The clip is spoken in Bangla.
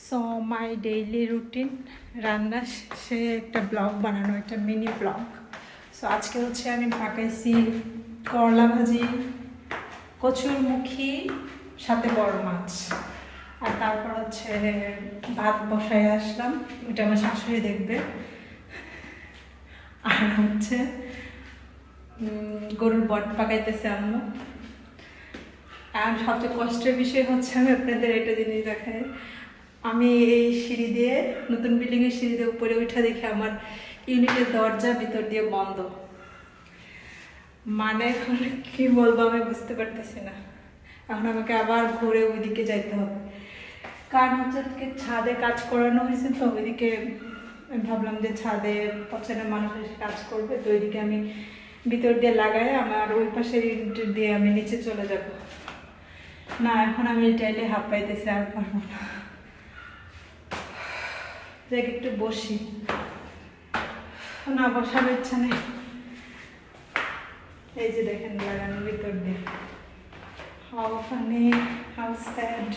সো মাই ডেইলি রুটিন রান্না সে একটা ব্লগ বানানো, একটা মিনি ব্লগ। সো আজকে হচ্ছে আমি পাকাইছি করলা ভাজি, কচুরমুখী, সাথে বড় মাছ। আর তারপর হচ্ছে ভাত বসায় আসলাম, ওইটা আমার শাশুড়ি দেখবে। আর হচ্ছে গরুর বট পাকাইতেছে আম্মু। আর সবচেয়ে কষ্টের বিষয় হচ্ছে আমি আপনাদের একটা জিনিস দেখাই। আমি এই সিঁড়ি দিয়ে, নতুন বিল্ডিংয়ের সিঁড়ি দিয়ে উপরে উঠা দেখে আমার ইউনিটের দরজা ভিতর দিয়ে বন্ধ। মানে এখন কি বলবো আমি বুঝতে পারতেছি না। এখন আমাকে আবার ঘুরে ওইদিকে যাইতে হবে, কারণ হচ্ছে ছাদে কাজ করানো হয়েছে। তো ওইদিকে আমি ভাবলাম যে ছাদে পছন্দের মানুষ এসে কাজ করবে, তো ওইদিকে আমি ভিতর দিয়ে লাগাই, আমার ওই পাশের ইউনিট দিয়ে আমি নিচে চলে যাব। না এখন আমি চাইলে হাঁপ পাইতেছি, আর পারবো না। দেখ একটু বসি, না বসার ইচ্ছা নেই। এই যে দেখেন লাগানো ভিতর দিয়ে। How funny, how sad.